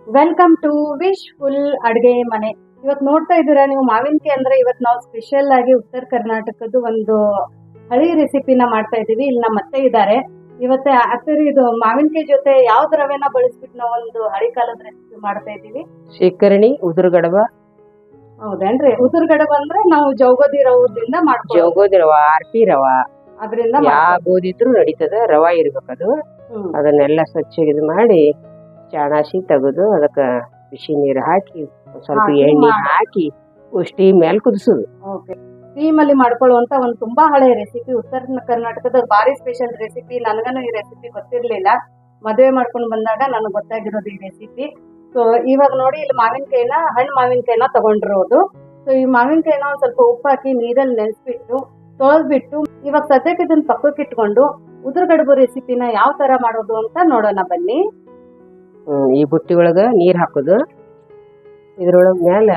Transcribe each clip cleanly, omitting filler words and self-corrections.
Welcome to wish ಫುಲ್ ಅಡುಗೆ ಮನೆ. ಇವತ್ತು ನೋಡ್ತಾ ಇದ್ದೀರಾ ನೀವು ಮಾವಿನಕಾಯಿ ಅಂದ್ರೆ ಇವತ್ತು ನಾವು ಸ್ಪೆಷಲ್ ಆಗಿ ಉತ್ತರ ಕರ್ನಾಟಕದ ಒಂದು ಹಳಿ ರೆಸಿಪಿನ ಮಾಡ್ತಾ ಇದ್ದೀವಿ. ಇಲ್ಲಿ ನಮ್ಮ ಅತ್ತೆ ಇದ್ದಾರೆ. ಇವತ್ತೆ ಅತ್ತೆ ಇದು ಮಾವಿನಕಾಯಿ ಜೊತೆ ಯಾವ್ದು ರವೆನ ಬಳಸ್ಬಿಟ್ಟು ನಾವು ಒಂದು ಹಳಿ ಕಾಲದ ರೆಸಿಪಿ ಮಾಡ್ತಾ ಇದ್ದೀವಿ. ಶೇಖರಣಿ ಉದುರುಗಡಬ. ಹೌದೇನ್ರಿ? ಉದುರುಗಡಬ ಅಂದ್ರೆ ನಾವು ಜೌಗೋದಿ ರವದಿಂದ ಮಾಡ್ತೀವಿ. ಜೋಗೋದಿ ರವ, ಆರ್ಪಿ ರವ, ಅದರಿಂದ ಯಾವ ಗೋಧಿ ಇದ್ರು ನಡೀತದ. ರವ ಇರ್ಬೇಕದು. ಅದನ್ನೆಲ್ಲ ಸ್ವಚ್ಛ ಇದು ಮಾಡಿ ಚಾಣಾಸಿ ತೆಗೆದು ಅದಕ್ಕೆ ಬಿಸಿ ನೀರು ಹಾಕಿ ಸ್ವಲ್ಪ ಎಣ್ಣೆ ಹಾಕಿ ಸ್ಟೀಮ್ ಮೇಲೆ ಕುದಿಸೋದು. ಸ್ಟೀಮ್ ಅಲ್ಲಿ ಮಾಡ್ಕೊಳ್ಳುವಂತ ಒಂದು ತುಂಬಾ ಹಳೆ ರೆಸಿಪಿ, ಉತ್ತರ ಕರ್ನಾಟಕದ ಭಾರಿ ಸ್ಪೆಷಲ್ ರೆಸಿಪಿ. ನನಗನು ಈ ರೆಸಿಪಿ ಗೊತ್ತಿರ್ಲಿಲ್ಲ. ಮದುವೆ ಮಾಡ್ಕೊಂಡು ಬಂದಾಗ ನನಗೆ ಗೊತ್ತಾಗಿರೋದು ಈ ರೆಸಿಪಿ. ಸೊ ಇವಾಗ ನೋಡಿ ಇಲ್ಲಿ ಮಾವಿನಕಾಯಿನ ಹಣ್ಣು ಮಾವಿನಕಾಯಿನ ತಗೊಂಡಿರೋದು. ಸೊ ಈ ಮಾವಿನಕಾಯಿನ ಒಂದ್ ಸ್ವಲ್ಪ ಉಪ್ಪು ಹಾಕಿ ನೀರಲ್ಲಿ ನೆನೆಸ್ಬಿಟ್ಟು ತೊಳೆದ್ಬಿಟ್ಟು ಇವಾಗ ಸದ್ಯಕ್ಕೆ ಇದನ್ನ ಪಕ್ಕಕ್ಕೆ ಇಟ್ಕೊಂಡು ಉದುರುಗಡಬು ರೆಸಿಪಿನ ಯಾವ ತರ ಮಾಡೋದು ಅಂತ ನೋಡೋಣ ಬನ್ನಿ. ಈ ಬುಟ್ಟಿ ಒಳಗ ನೀರ್ ಹಾಕೋದು, ಇದ್ರೊಳಗ ಮ್ಯಾಲ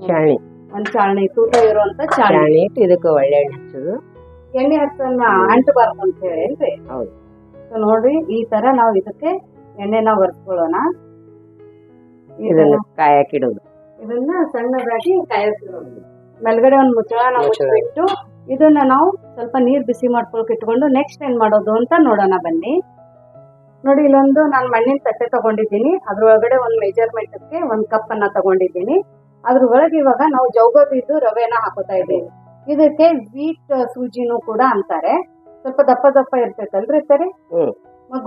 ಚಾಣಿ, ಒಂದ್ ಚಾಣಿ ತೂಕ ಇರುವಂತ ಚಾಣಿ ಇಟ್ಟು ಇದಕ್ಕೆ ಒಳ್ಳೆ ಎಣ್ಣೆ ಹಚ್ಚೋದು. ಎಣ್ಣೆ ಹಚ್ಚನ್ನ ಅಂಟಬಾರ್ದು ಅಂತ ಹೇಳಿ. ಹೌದು. ಸೊ ನೋಡ್ರಿ ಈ ತರ ನಾವು ಇದಕ್ಕೆ ಎಣ್ಣೆನ ಒರೆಸ್ಕೊಳ್ಳೋಣ. ಇದನ್ನ ಕಾಯಕ್ಕಿಡೋದು. ಇದನ್ನ ಸಣ್ಣದಾಗಿ ಕಾಯಿಸಿಡೋದು. ಮೇಲ್ಗಡೆ ಒಂದು ಮುಚ್ಚಳನ ಮುಚ್ಚಿಬಿಟ್ಟು ಇದನ್ನ ನಾವು ಸ್ವಲ್ಪ ನೀರ್ ಬಿಸಿ ಮಾಡ್ಕೊಳಕ್ ಇಟ್ಕೊಂಡು ನೆಕ್ಸ್ಟ್ ಏನ್ ಮಾಡೋದು ಅಂತ ನೋಡೋಣ ಬನ್ನಿ. ನೋಡಿ ಇಲ್ಲೊಂದು ನಾನು ಮಣ್ಣಿನ ತಟ್ಟೆ ತಗೊಂಡಿದ್ದೀನಿ. ಅದ್ರೊಳಗಡೆ ಒಂದು ಮೆಜರ್ಮೆಂಟ್ಗೆ ಒಂದ್ ಕಪ್ ಅನ್ನ ತಗೊಂಡಿದ್ದೀನಿ. ಅದ್ರ ಒಳಗೆ ಇವಾಗ ನಾವು ಜೌಗೋದಿದ್ದು ರವೆನ ಹಾಕೋತಾ ಇದ್ದೀವಿ. ಇದಕ್ಕೆ ವೀಟ್ ಸೂಜಿನೂ ಕೂಡ ಅಂತಾರೆ. ಸ್ವಲ್ಪ ದಪ್ಪ ದಪ್ಪ ಇರ್ತೈತಲ್ರಿ ಸರಿ.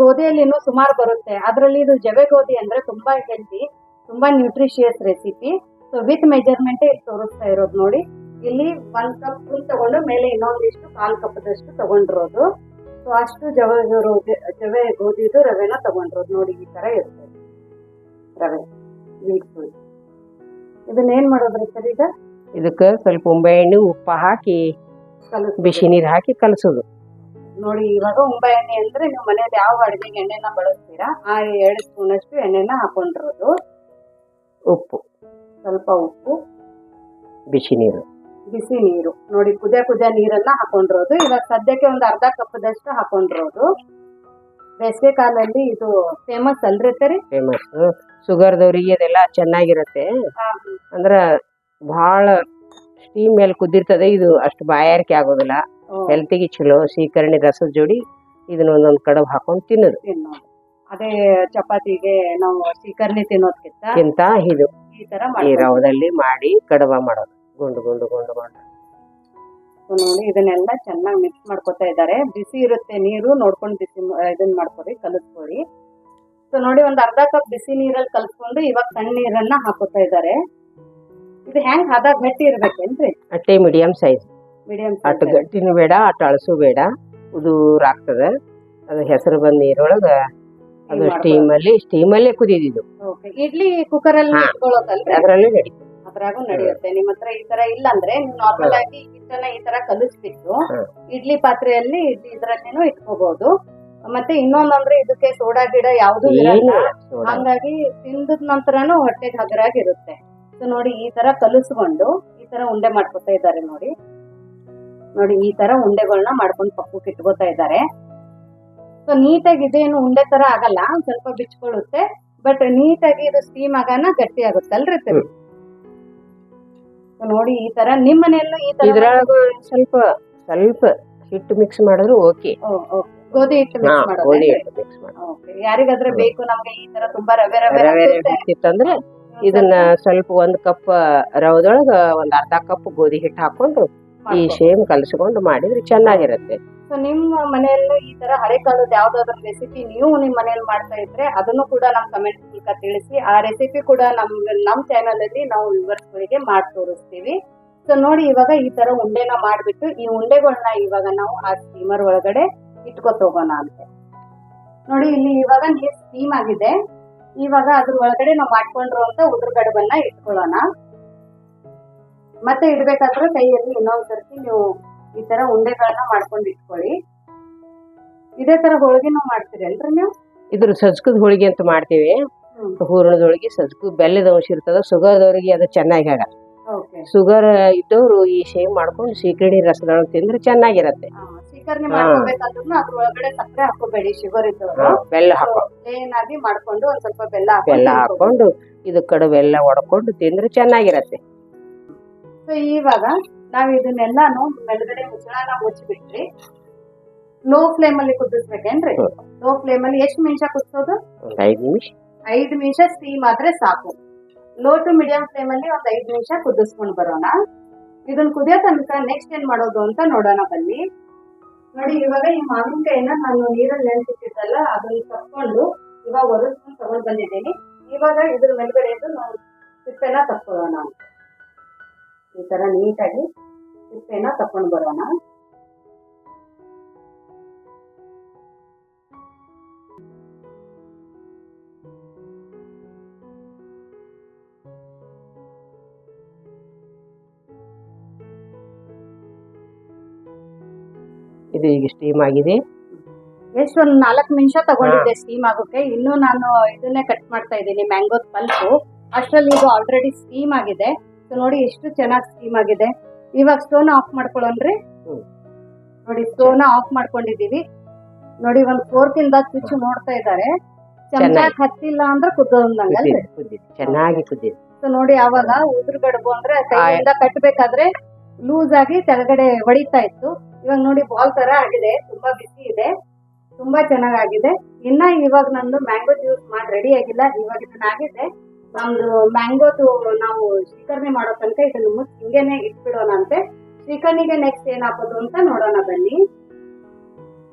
ಗೋಧಿಯಲ್ಲಿನೂ ಸುಮಾರು ಬರುತ್ತೆ. ಅದ್ರಲ್ಲಿ ಇದು ಜವೆ ಗೋಧಿ ಅಂದ್ರೆ ತುಂಬಾ ಹೆಲ್ದಿ, ತುಂಬಾ nutritious recipe. So with measurement ಇಲ್ಲಿ ತೋರಿಸ್ತಾ ಇರೋದು ನೋಡಿ. ಇಲ್ಲಿ 1 ಕಪ್ ತಗೊಂಡು ಮೇಲೆ ಇನ್ನೊಂದಿಷ್ಟು 1/4 ಕಪ್ದಷ್ಟು ತಗೊಂಡಿರೋದು. ಸೊ ಅಷ್ಟು ಜವೆ ಗೋಧಿದು ರವೆನ ತಗೊಂಡಿರೋದು ನೋಡಿ. ಈ ತರ ಇರ್ತದೆ ರವೆ ವೀಟ್ ಸೂಜಿ. ಇದನ್ನ ಏನ್ ಮಾಡೋದ್ರಿ ಸರ್? ಈಗ ಇದಕ್ಕೆ ಸ್ವಲ್ಪ ಉಂಬೆ ಎಣ್ಣೆ ಉಪ್ಪ ಹಾಕಿ ಬಿಸಿ ನೀರು ಹಾಕಿ ಕಲಸೋದು ನೋಡಿ. ಇವಾಗ ಉಂಬೆ ಎಣ್ಣೆ ಅಂದ್ರೆ ನೀವು ಮನೇಲಿ ಯಾವ ಅಡುಗೆಗೆ ಎಣ್ಣೆನ ಬಳಸ್ತೀರಾ ಆ 2 ಸ್ಪೂನ್ ಅಷ್ಟು ಎಣ್ಣೆನ ಹಾಕೊಂಡಿರೋದು. ಉಪ್ಪು, ಸ್ವಲ್ಪ ಉಪ್ಪು, ಬಿಸಿ ನೀರು ನೋಡಿ. ಕುದಿಯ ನೀರನ್ನ ಹಾಕೊಂಡಿರೋದು. ಇವಾಗ ಸದ್ಯಕ್ಕೆ ಒಂದು 1/2 ಕಪ್ದಷ್ಟು ಹಾಕೊಂಡಿರೋದು. ಬೇಸಿಗೆ ಕಾಲದಲ್ಲಿ ಇದು ಫೇಮಸ್ ಅಲ್ರಿ ಸರಿ? ಫೇಮಸ್. ಶುಗರ್ದವ್ರಿಗೆ ಅದೆಲ್ಲ ಚೆನ್ನಾಗಿರುತ್ತೆ. ಅಂದ್ರ ಬಹಳ ಸ್ಟೀಮ್ ಮೇಲೆ ಕುದಿರ್ತದೆ. ಇದು ಅಷ್ಟು ಬಾಯಾರಿಕೆ ಆಗೋದಿಲ್ಲ. ಹೆಲ್ತಿಗೆ ಚಲೋ. ಶೇಖರಣೆ ರಸದ ಜೋಡಿ ಇದನ್ನ ಒಂದೊಂದ್ ಕಡಬ್ ಹಾಕೊಂಡು ತಿನ್ನೋದು. ಅದೇ ಚಪಾತಿಗೆ ನಾವು ಶೇಖರಣೆ ತಿನ್ನೋದಕ್ಕಿಂತ ಇದು ಈ ತರ ಈ ರವದಲ್ಲಿ ಮಾಡಿ ಕಡಬ ಮಾಡೋದು. ಗುಂಡು ಗುಂಡು ಗುಂಡು ಗುಂಡು ನೋಡಿ. ಇದನ್ನೆಲ್ಲ ಚೆನ್ನಾಗಿ ಮಿಕ್ಸ್ ಮಾಡ್ಕೊತಾ ಇದ್ದಾರೆ. ಬಿಸಿ ಇರುತ್ತೆ ನೀರು, ನೋಡ್ಕೊಂಡು ಬಿಸಿ ಇದನ್ನ ಮಾಡ್ಕೊಡಿ, ಕಲಿಸ್ಕೊಡಿ. ಸೊ ನೋಡಿ ಒಂದು 1/2 ಕಪ್ ಬಿಸಿ ನೀರಲ್ಲಿ ಕಲ್ಸ್ಕೊಂಡು ಇವಾಗ ಸಣ್ಣ ನೀರನ್ನ ಹಾಕೋತಾ ಇದ್ದಾರೆ. ಇದು ಹೆಂಗ್ ಹದ ಗಟ್ಟಿ ಇರ್ಬೇಕೇನ್ರಿ? ಅಟ್ಟೆ ಮೀಡಿಯಂ ಸೈಜ್. ಅಟ್ಟು ಗಟ್ಟಿನೂ ಬೇಡ, ಅಟ್ಟು ಅಳಸು ಬೇಡ. ಉದೂರ್ ಆಗ್ತದೆ. ಅದು ಹೆಸರು ಬಂದ ನೀರೊಳಗ ಅದು ಸ್ಟೀಮಲ್ಲೇ ಕುದಿದಿದ್ದು. ಇಡ್ಲಿ ಕುಕ್ಕರ್ ಅಲ್ಲಿ ಇಟ್ಕೊಳ್ಳೋದಲ್ರಿ? ಅದ್ರಲ್ಲೇ ನಡೀತದೆ. ಅದ್ರಾಗೂ ನಡೆಯುತ್ತೆ. ನಿಮ್ ಹತ್ರ ಈ ತರ ಇಲ್ಲ ಅಂದ್ರೆ ನೀವು ನಾರ್ಮಲ್ ಆಗಿ ಹಿಟ್ಟನ್ನ ಈ ತರ ಕಲಿಸ್ಬಿಟ್ಟು ಇಡ್ಲಿ ಪಾತ್ರೆಯಲ್ಲಿ ಇದ್ರಲ್ಲೇನು ಇಟ್ಕೋಬಹುದು. ಮತ್ತೆ ಇನ್ನೊಂದಂದ್ರೆ ಇದಕ್ಕೆ ಸೋಡಾ ಗಿಡ ಯಾವ್ದು ಇರಲ್ಲ. ಹಂಗಾಗಿ ತಿಂದ ನಂತರನು ಹೊಟ್ಟೆಗೆ ಹಗರಾಗಿರುತ್ತೆ. ಸೊ ನೋಡಿ ಈ ತರ ಕಲಿಸ್ಕೊಂಡು ಈ ತರ ಉಂಡೆ ಮಾಡ್ಕೊತಾ ಇದ್ದಾರೆ ನೋಡಿ. ಈ ತರ ಉಂಡೆಗಳನ್ನ ಮಾಡ್ಕೊಂಡು ಪಕ್ಕಕ್ಕೆ ಇಟ್ಕೋತಾ ಇದ್ದಾರೆ. ಸೊ ನೀಟಾಗಿ ಇದೇನು ಉಂಡೆ ತರ ಆಗಲ್ಲ, ಸ್ವಲ್ಪ ಬಿಚ್ಕೊಳ್ಳುತ್ತೆ. ಬಟ್ ನೀಟಾಗಿ ಇದು ಸ್ಟೀಮ್ ಆಗಾನ ಗಟ್ಟಿ ಆಗುತ್ತಲ್ರಿ ಸರಿ? ನೋಡಿ ಈ ತರ ನಿಮ್ ಮನೆಯಲ್ಲೂ ಈ ತರ ಇದ್ರೊಳಗ ಸ್ವಲ್ಪ ಹಿಟ್ಟು ಮಿಕ್ಸ್ ಮಾಡಿದ್ರು ಓಕೆ. ಗೋಧಿ ಹಿಟ್ಟು ಮಿಕ್ಸ್ ಮಾಡೋದು. ಯಾರಿಗಾದ್ರೆ ಬೇಕು ನಮ್ಗೆ ಈ ತರ ತುಂಬಾ ರವೆ ಇತ್ತಂದ್ರೆ ಇದನ್ನ ಸ್ವಲ್ಪ 1 ಕಪ್ ರವದೊಳಗ 1/2 ಕಪ್ ಗೋಧಿ ಹಿಟ್ಟು ಹಾಕೊಂಡು ಈ ಸೇಮ್ ಕಲಸ್ಕೊಂಡು ಮಾಡಿದ್ರೆ ಚೆನ್ನಾಗಿರುತ್ತೆ. ಸೊ ನಿಮ್ಮ ಮನೆಯಲ್ಲೂ ಈ ತರ ಹಳೆ ಕಾಲದ ಯಾವ್ದಾದ್ರು ರೆಸಿಪಿ ನೀವು ನಿಮ್ ಮನೇಲಿ ಮಾಡ್ತಾ ಇದ್ರೆ ಅದನ್ನು ಕೂಡ ನಮ್ ಕಮೆಂಟ್ ಮೂಲಕ ತಿಳಿಸಿ. ಆ ರೆಸಿಪಿ ಕೂಡ ನಮ್ ಚಾನಲ್ ಅಲ್ಲಿ ನಾವು ವ್ಯೂವರ್ಸ್ಗಳಿಗೆ ಮಾಡಿ ತೋರಿಸ್ತೀವಿ. ಸೊ ನೋಡಿ ಇವಾಗ ಈ ತರ ಉಂಡೆನ ಮಾಡ್ಬಿಟ್ಟು ಈ ಉಂಡೆಗಳನ್ನ ಇವಾಗ ನಾವು ಆ ಸ್ಟೀಮರ್ ಒಳಗಡೆ ಇಟ್ಕೊತ ಹೋಗೋಣ ಅಂತ ನೋಡಿ. ಇಲ್ಲಿ ಇವಾಗ ನೀರ್ ಸ್ಟೀಮ್ ಆಗಿದೆ. ಇವಾಗ ಅದ್ರ ಒಳಗಡೆ ನಾವು ಮಾಡ್ಕೊಂಡಿರುವಂತ ಉದುರುಗಡಬನ್ನ ಇಟ್ಕೊಳ್ಳೋಣ. ಮತ್ತೆ ಇಡ್ಬೇಕಾದ್ರೆ ಕೈಯಲ್ಲಿ ಇನ್ನೊಂದ್ಸರ್ತಿ ನೀವು ಈ ತರ ಉಂಡೆಗಳನ್ನ ಮಾಡ್ಕೊಂಡು ಇಟ್ಕೊಳ್ಳಿ. ಇದೇ ತರ ಹೋಳಿಗೆನೂ ಮಾಡ್ತೀರಿ ಅಲ್ರಿ ನೀವು? ಇದ್ರ ಸಜ್ಕದ ಹೋಳಿಗೆ ಅಂತ ಮಾಡ್ತೀವಿ. ಹೂರಣದೊಳಗೆ ಸಜ್ಕು ಬೆಲ್ಲದ ಅಂಶ ಇರ್ತದ. ಶುಗರ್ದವ್ರಿಗೆ ಅದು ಚೆನ್ನಾಗಿ ಆಗಲ್ಲ. ಶುಗರ್ ಇದ್ದವ್ರು ಈ ಸೇಮ್ ಮಾಡ್ಕೊಂಡು ಶೇಖರಣಿ ರಸದೊಳಗೆ ತಿಂದ್ರೆ ಚೆನ್ನಾಗಿರತ್ತೆ. ಶೀಕರಣೆ ಮಾಡ್ಕೋಬೇಕಾದ್ರೂ ಅದ್ರ ಒಳಗಡೆ ಸಕ್ಕರೆ ಹಾಕೋಬೇಡಿ, ಶುಗರ್ ಇದ್ದವರು ಬೆಲ್ಲ ಹಾಕೋ ಪ್ಲೇನ್ ಆಗಿ ಮಾಡ್ಕೊಂಡು ಒಂದ್ ಸ್ವಲ್ಪ ಬೆಲ್ಲ ಹಾಕೊಂಡು ಇದು ಕಡುಬು ಎಲ್ಲ ಒಡ್ಕೊಂಡು ತಿಂದ್ರೆ ಚೆನ್ನಾಗಿರತ್ತೆ. ಸೊ ಇವಾಗ ನಾವ್ ಇದನ್ನೆಲ್ಲಾನು ಮೇಲ್ಗಡೆ ಮುಚ್ಚಳನ ಮುಚ್ಚಿಬಿಟ್ರಿ ಲೋ ಫ್ಲೇಮ್ ಅಲ್ಲಿ ಕುದಿಸ್ಬೇಕೇನ್ರಿ? ಲೋ ಫ್ಲೇಮ್ ಅಲ್ಲಿ ಎಷ್ಟು ನಿಮಿಷ ಕುದಿಸೋದು? 5 ನಿಮಿಷ. 5 ನಿಮಿಷ ಸ್ಟೀಮ್ ಆದ್ರೆ ಸಾಕು. ಲೋ ಟು ಮೀಡಿಯಂ ಫ್ಲೇಮ್ ಅಲ್ಲಿ ಒಂದ್ 5 ನಿಮಿಷ ಕುದಿಸ್ಕೊಂಡ್ ಬರೋಣ. ಇದನ್ನ ಕುದಿಯೋ ತನಕ ನೆಕ್ಸ್ಟ್ ಏನ್ ಮಾಡೋದು ಅಂತ ನೋಡೋಣ ಬನ್ನಿ. ನೋಡಿ ಇವಾಗ ಈ ಮಾವಿನಕಾಯಿನ ನಾನು ನೀರಲ್ಲಿ ನೆನೆಸಿಟ್ಟಿದ್ದಲ್ಲ ಅದನ್ನ ತಕ್ಕೊಂಡು ಇವಾಗ ಒರೆಸ್ಕೊಂಡು ತಗೊಂಡ್ ಬಂದಿದ್ದೀನಿ. ಇವಾಗ ಇದ್ರ ಮೇಲ್ಗಡೆ ನಾವು ಸಿಪ್ಪೆನ ತಕ್ಕೊಳ್ಳೋಣ. ಈ ತರ ನೀಟಾಗಿ ಸಿಪ್ಪೆನ ತಕೊಂಡ್ ಬರೋಣ. ಇದು ಈಗ ಸ್ಟೀಮ್ ಆಗಿದೆ. ಎಷ್ಟು ಒಂದ್ 4 ನಿಮಿಷ ತಗೊಂಡಿದ್ದೆ ಸ್ಟೀಮ್ ಆಗೋಕೆ. ಇನ್ನು ನಾನು ಇದನ್ನೇ ಕಟ್ ಮಾಡ್ತಾ ಇದ್ದೀನಿ ಮ್ಯಾಂಗೋದ್ ಪಲ್ಪು. ಅಷ್ಟ್ರಲ್ಲಿ ಇದು ಆಲ್ರೆಡಿ ಸ್ಟೀಮ್ ಆಗಿದೆ. ಸೊ ನೋಡಿ ಎಷ್ಟು ಚೆನ್ನಾಗಿ ಸ್ಟೀಮ್ ಆಗಿದೆ. ಇವಾಗ ಸ್ಟೋನ್ ಆಫ್ ಮಾಡ್ಕೊಳ್ಳೋಣ್ರಿ. ನೋಡಿ ಸ್ಟೋನ್ ಆಫ್ ಮಾಡ್ಕೊಂಡಿದೀವಿ. ನೋಡಿ ಒಂದ್ ಫೋರ್ಕ್ ಇಂದ ಚುಚ್ಚು ನೋಡ್ತಾ ಇದ್ದಾರೆ. ಚೆನ್ನಾಗಿ ಹತ್ತಿಲ್ಲ ಅಂದ್ರೆ ಕುದ್ದೋದಂಗಲ್ರಿ, ಚೆನ್ನಾಗಿ ಕುದ್ದಿದೆ. ಸೊ ನೋಡಿ ಅವಾಗ ಉದುರುಗಡಬು ಅಂದ್ರೆ ಕೈಯಿಂದ ಕಟ್ಟಬೇಕಾದ್ರೆ ಲೂಸ್ ಆಗಿ ಕೆಳಗಡೆ ಹೊಡಿತಾ ಇತ್ತು. ಇವಾಗ ನೋಡಿ ಬಾಲ್ ತರ ಆಗಿದೆ, ತುಂಬಾ ಬಿಸಿ ಇದೆ, ತುಂಬಾ ಚೆನ್ನಾಗಿದೆ. ಇನ್ನ ಇವಾಗ ನಂದು ಮ್ಯಾಂಗೋ ಜ್ಯೂಸ್ ಮಾಡಿ ರೆಡಿ ಆಗಿಲ್ಲ. ಇವಾಗ ಇದನ್ನ ಆಗಿದೆ. ನಮ್ದು ಮ್ಯಾಂಗೋದು ನಾವು ಶ್ರೀಕರಣೆ ಮಾಡೋ ತನಕ ಇದನ್ನ ಮುಚ್ಚಿ ಹಿಂಗೇನೆ ಇಟ್ಬಿಡೋಣ ಅಂತೆ. ಶ್ರೀಕರ್ಣಿಗೆ ನೆಕ್ಸ್ಟ್ ಏನ್ ಹಾಕೋದು ಅಂತ ನೋಡೋಣ ಬನ್ನಿ.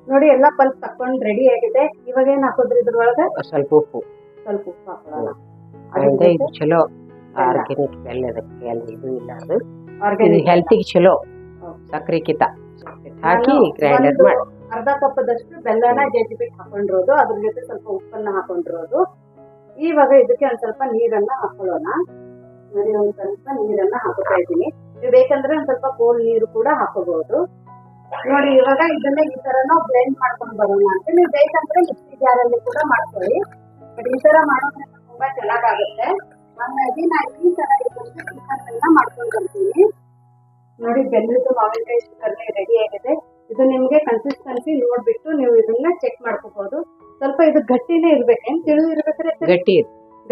ನೋಡಿ ಎಲ್ಲಾ ಪಲ್ಪ್ ತಕೊಂಡ್ ರೆಡಿ ಆಗಿದೆ. ಇವಾಗ ಏನ್ ಹಾಕೋದ್ರಿ ಇದ್ರೊಳಗ? ಸ್ವಲ್ಪ ಉಪ್ಪು ಹಾಕೊಳ್ಳೋಣ. ಇದು ಚಲೋ ಆರ್ಗ್ಯಾನಿಕ್ ಬೆಲ್ಲದಕ್ಕೆ ಇದು ಇಲ್ಲ, ಅದು ಆರ್ಗ್ಯಾನಿಕ್ ಹೆಲ್ತಿಗೆ ಚಲೋ. ಸಕ್ಕರೆ ಕಿತ ಹಾಕಿ ಗ್ರೈಂಡರ್ ಮಾಡಿ ಅರ್ಧ ಕಪ್ಪದಷ್ಟು ಬೆಲ್ಲನ ಜಜ್ಜಿಬಿಟ್ಟು ಹಾಕೊಂಡಿರೋದು, ಅದ್ರ ಜೊತೆ ಸ್ವಲ್ಪ ಉಪ್ಪನ್ನ ಹಾಕೊಂಡಿರೋದು. ಇವಾಗ ಇದಕ್ಕೆ ಒಂದ್ ಸ್ವಲ್ಪ ನೀರನ್ನ ಹಾಕೊಳ್ಳೋಣ. ನೋಡಿ ಒಂದ್ ಸ್ವಲ್ಪ ನೀರನ್ನ ಹಾಕೋತಾ ಇದ್ದೀನಿ. ನೀವು ಬೇಕಂದ್ರೆ ಒಂದ್ ಸ್ವಲ್ಪ ಕೋಲ್ಡ್ ನೀರು ಕೂಡ ಹಾಕೋಬಹುದು. ನೋಡಿ ಇವಾಗ ಇದನ್ನ ಈ ತರ ನಾವು ಬ್ಲೆಂಡ್ ಮಾಡ್ಕೊಂಡು ಬರೋಣ ಅಂತ. ನೀವು ಬೇಕಂದ್ರೆ ಮಿಕ್ಸಿ ಜಾರಲ್ಲಿ ಕೂಡ ಮಾಡ್ಕೊಳ್ಳಿ. ಬಟ್ ಈ ತರ ಮಾಡೋದ್ರಿಂದ ತುಂಬಾ ಚೆನ್ನಾಗಾಗುತ್ತೆ. ಹಾಗಾಗಿ ನಾನು ಈ ತರ ಇದನ್ನ ಮಾಡ್ಕೊಂಡು ಬರ್ತೀನಿ. ನೋಡಿ ಬೆಲ್ಲದ ಮಾವಿನಕಾಯಿ ಶ್ರೀಕರಣೆ ರೆಡಿ ಆಗಿದೆ. ಇದು ನಿಮ್ಗೆ ಕನ್ಸಿಸ್ಟೆನ್ಸಿ ನೋಡ್ಬಿಟ್ಟು ನೀವು ಇದನ್ನ ಚೆಕ್ ಮಾಡ್ಕೋಬಹುದು. ಸ್ವಲ್ಪ ಇದು ಗಟ್ಟಿನೇ ಇರ್ಬೇಕೇನ್? ತಿಳಿದು ಇರ್ಬೇಕಾದ್ರೆ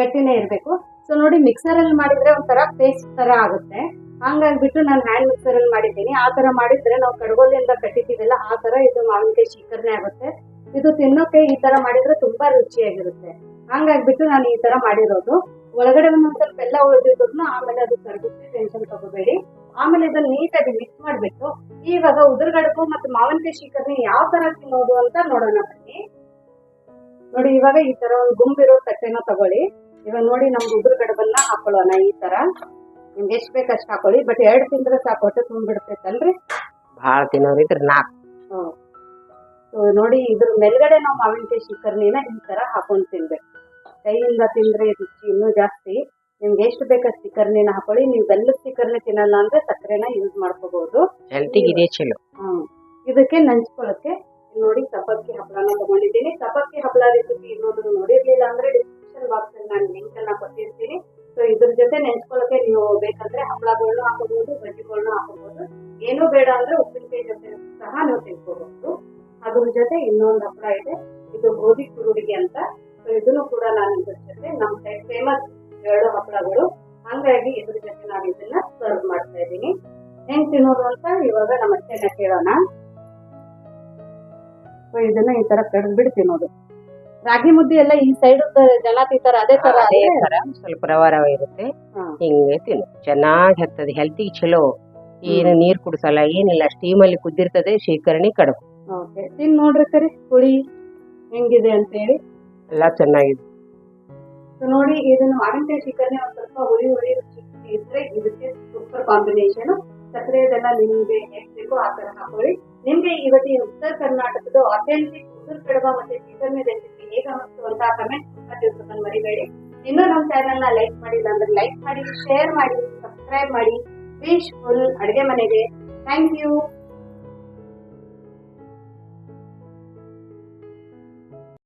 ಗಟ್ಟಿನೇ ಇರ್ಬೇಕು. ಸೊ ನೋಡಿ ಮಿಕ್ಸರ್ ಅಲ್ಲಿ ಮಾಡಿದ್ರೆ ಒಂಥರ ಪೇಸ್ಟ್ ತರ ಆಗುತ್ತೆ. ಹಂಗಾಗ್ಬಿಟ್ಟು ನಾನು ಹ್ಯಾಂಡ್ ಮಿಕ್ಸರ್ ಅಲ್ಲಿ ಮಾಡಿದ್ದೀನಿ. ಆ ತರ ಮಾಡಿದ್ರೆ ನಾವು ಕಡಗೋಲಿಂದ ಕಟ್ಟಿತೀವಲ್ಲ ಆ ತರ ಇದು ಮಾವಿನಕಾಯಿ ಶ್ರೀಕರಣೆ ಆಗುತ್ತೆ. ಇದು ತಿನ್ನೋಕೆ ಈ ತರ ಮಾಡಿದ್ರೆ ತುಂಬಾ ರುಚಿಯಾಗಿರುತ್ತೆ. ಹಂಗಾಗ್ಬಿಟ್ಟು ನಾನು ಈ ತರ ಮಾಡಿರೋದು. ಒಳಗಡೆ ಒಂದೊಂದ್ ಸ್ವಲ್ಪ ಎಲ್ಲ ಉಳಿದಿದ್ರು ಆಮೇಲೆ ಅದು ಕರಗುತ್ತೆ, ಟೆನ್ಷನ್ ತಗೋಬೇಡಿ. ಆಮೇಲೆ ಇದನ್ನ ನೀಟಾಗಿ ಮಿಕ್ಸ್ ಮಾಡ್ಬಿಟ್ಟು ಇವಾಗ ಉದುರುಗಡಬು ಮತ್ತು ಮಾವಿನಕಾಯಿ ಶ್ರೀಕರಣೆ ಯಾವ ತರ ತಿನ್ನೋದು ಅಂತ ನೋಡೋಣ ಬನ್ನಿ. ನೋಡಿ ಇವಾಗ ಈ ತರ ಒಂದು ಗುಂಬಿರೋ ತಟ್ಟೆನ ತಗೊಳ್ಳಿ. ಇವಾಗ ನೋಡಿ ನಮ್ದು ಉದುರುಗಡಬನ್ನ ಹಾಕೊಳ್ಳೋಣ. ಈ ತರ ನಿಮ್ಗೆ ಎಷ್ಟ್ ಬೇಕಷ್ಟು ಹಾಕೊಳ್ಳಿ. ಬಟ್ 2 ತಿಂದ್ರೆ ಸಾಕು, ಹೊಟ್ಟೆ ತುಂಬಿಡ್ತೈತಲ್ರಿ. ಬಹಳ ತಿನ್ನೋರಿದ್ರೆ 4. ನೋಡಿ ಇದ್ರ ಮೇಲ್ಗಡೆ ನಾವು ಮಾವಿನಕಾಯಿ ಶ್ರೀಕರ್ಣಿನ ಈ ತರ ಹಾಕೊಂಡ್ ತಿನ್ಬೇಕು. ಕೈಯಿಂದ ತಿಂದ್ರೆ ರುಚಿ ಇನ್ನೂ ಜಾಸ್ತಿ. ನಿಮ್ಗೆ ಎಷ್ಟು ಬೇಕಷ್ಟು ಶ್ರೀಕರ್ಣಿನ ಹಾಕೊಳ್ಳಿ. ನೀವು ಬೆಲ್ಲದ ಶ್ರೀಕರ್ಣಿ ತಿನ್ನಲ್ಲ ಅಂದ್ರೆ ಸಕ್ಕರೆನ ಯೂಸ್ ಮಾಡ್ಕೋಬಹುದು. ಹೆಲ್ತಿಗೆ ಚಲೋ. ಇದಕ್ಕೆ ನಂಚ್ಕೊಳಕ್ಕೆ ನೋಡಿ ಸಬ್ಬಕ್ಕಿ ಹಪ್ಪಳನ ತಗೊಂಡಿದ್ದೀನಿ. ಸಬ್ಬಕ್ಕಿ ಹಪ್ಪಳ ರೆಸಿಪಿ ಇನ್ನೊಂದು ನೋಡಿರ್ಲಿಲ್ಲ ಅಂದ್ರೆ ಡಿಸ್ಕ್ರಿಪ್ಷನ್ ಬಾಕ್ಸ್ ಅಲ್ಲಿ ನಾನು ಲಿಂಕ್ ಅನ್ನ ಕೊಟ್ಟಿರ್ತೀನಿ. ಸೊ ಇದ್ರ ಜೊತೆ ನೆಂಚ್ಕೊಳಕ್ಕೆ ನೀವು ಬೇಕಂದ್ರೆ ಹಪ್ಪಳಗಳನ್ನ ಹಾಕೋಬಹುದು, ಬಜ್ಜಿಗಳನ್ನ ಹಾಕೋಬಹುದು. ಏನೂ ಬೇಡ ಅಂದ್ರೆ ಉಪ್ಪಿನಕಾಯಿ ಜೊತೆ ಸಹ ನೀವು ತಿನ್ಕೋಬಹುದು. ಅದ್ರ ಜೊತೆ ಇನ್ನೊಂದು ಹಪ್ಪಳ ಇದೆ, ಇದು ಗೋಧಿ ಕುರುಡಿಗೆ ಅಂತ. ಸೊ ಇದನ್ನು ಕೂಡ ನಾನು ಇದ್ರ ಜೊತೆ ನಮ್ಮ ಸೈಡ್ ಫೇಮಸ್ 2 ಹಪ್ಪಳಗಳು. ಹಂಗಾಗಿ ಇದ್ರ ಜೊತೆ ನಾನು ಇದನ್ನ ಸರ್ವ್ ಮಾಡ್ತಾ ಇದ್ದೀನಿ. ಹೆಂಗ್ ತಿನ್ನೋದು ಅಂತ ಇವಾಗ ನಮ್ಮ ಅತ್ತೆನ ಕೇಳೋಣ. ಸೊ ಇದನ್ನ ಈ ತರ ಕಡ್ದ್ಬಿಟ್ಟು ತಿನ್ನೋದು. ರಾಗಿ ಮುದ್ದೆ ಎಲ್ಲ ಈ ಸೈಡ್ ಜನ ತಿಂತಾರ, ಅದೇ ತರ ಸ್ವಲ್ಪ ರವ ಇರುತ್ತೆ. ಹಿಂಗೆ ತಿನ್ನು, ಚೆನ್ನಾಗಿ ಹತ್ತದ, ಹೆಲ್ತಿಗೆ ಚಲೋ. ಏನು ನೀರ್ ಕುಡಿಸಲ್ಲ, ಏನಿಲ್ಲ, ಸ್ಟೀಮ್ ಅಲ್ಲಿ ಕುದ್ದಿರ್ತದೆ. ಶ್ರೀಕರಣಿ ಕಡುಬು ತಿನ್ ನೋಡ್ರಿ ಕರಿ ಹುಳಿ ಹೆಂಗಿದೆ ಅಂತ ಹೇಳಿ. ಎಲ್ಲಾ ಚೆನ್ನಾಗಿದೆ. ನೋಡಿ ಇದನ್ನು ಮಾವಿನಕಾಯಿ ಶ್ರೀಕರಣಿ ಒಂದ್ ಸ್ವಲ್ಪ ಹುಳಿ ರುಚಿ ಇದ್ರೆ ಇದಕ್ಕೆ ಸೂಪರ್ ಕಾಂಬಿನೇಷನ್. ಸಕ್ಕರೆ ಇದೆಲ್ಲ ನಿಮ್ಗೆ ಹೇಗ್ ಬೇಕೋ ಆ ತರ ಹಾಕೊಳ್ಳಿ. ನಿಮ್ಗೆ ಇವತ್ತು ಈ ಉತ್ತರ ಕರ್ನಾಟಕದ ಅಥೆಂಟಿಕ್ ಉದುರು ಕಡಬ ಮತ್ತೆ ಶ್ರೀಕರಣಿ ರೆಸಿಪಿ ಹೇಗೆ ಅನ್ನಿಸ್ತು ಅಂತ ಕಮೆಂಟ್ ಮರಿಬೇಡಿ. ಇನ್ನೂ ನಮ್ಮ ಚಾನೆಲ್ ನ ಲೈಕ್ ಮಾಡಿಲ್ಲ ಅಂದ್ರೆ ಲೈಕ್ ಮಾಡಿ, ಶೇರ್ ಮಾಡಿ, ಸಬ್ಸ್ಕ್ರೈಬ್ ಮಾಡಿ. ವಿಶ್ ಫುಲ್ ಅಡುಗೆ ಮನೆಗೆ. Thank you.